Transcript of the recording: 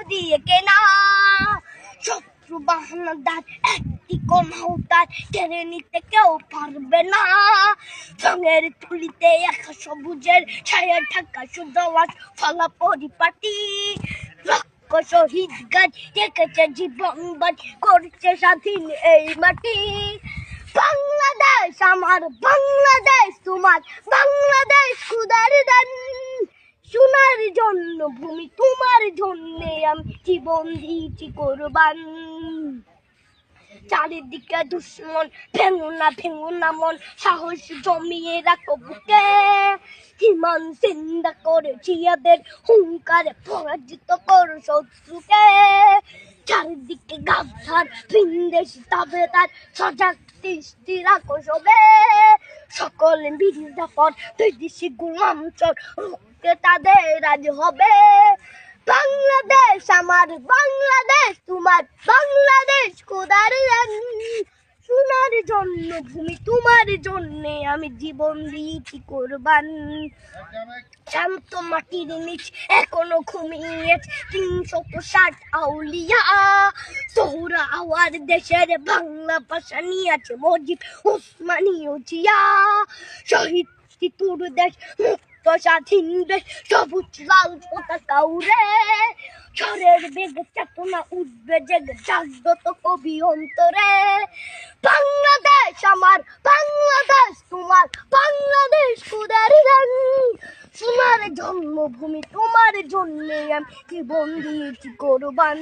দিয়ে কেনা শত্রু বাহানাদার একটি কোনাও তার কেড়ে নিতে কেউ পারবে না। রঙের তুলিতে একা সবুজের ছায়া ঢাকা সুদলাস ফলা পরিপাটি লক্ষ শহীদ গাছ রেখেছে জীবন বাজ করছে স্বাধীন এই মাটি। বাংলাদেশ আমার, বাংলাদেশ তোমার, বাংলাদেশ খুদার দান। সোনার জন্য ভূমি তোমার জন্যে আমি জীবন দিয়েছি কোরবান। চারিদিকে দুশ্মন ভেঙো না মন, সাহস জমিয়ে রাখো বুকে। হিমান চিন্তা করেছি এদের হুঙ্কারে পরাজিত করো শত্রুকে। চারিদিকে গাদ্দার ভিনদেশী তাবেদার সজাগ দৃষ্টি রাখো সবে। সকল মির্জাফর বিদেশি গোলাম চোর রুখতে তাদের আজ হবে। বাংলাদেশ আমার, বাংলাদেশ তোমার, বাংলাদেশ খোদার দান। সোনার জন্য ভূমি তোমার জন্যে আমি জীবন দিয়েছি কোরবান। শান্ত মাটির নিচ এখনো ঘুমিয়েছে ৩৬০ আউলিয়া। তোরা আওয়ার দেশের বাংলা ভাষা নিয়ে আছে মজিদ উসমানীয় জিয়া। শহীদ তোর দেশ মুক্ত স্বাধীন দেশ, সবুজ লাল পতাকা উড়ে। ঝড়ের বেগে চেতনা উঠবে জেগে জাগ্রত কবি অন্তরে। বাংলাদেশ আমার, বাংলাদেশ তোমার, বাংলাদেশ খোদার দান। সোনার জন্মভূমি তোমার জন্যে আমি জীবন দিয়েছি কোরবান।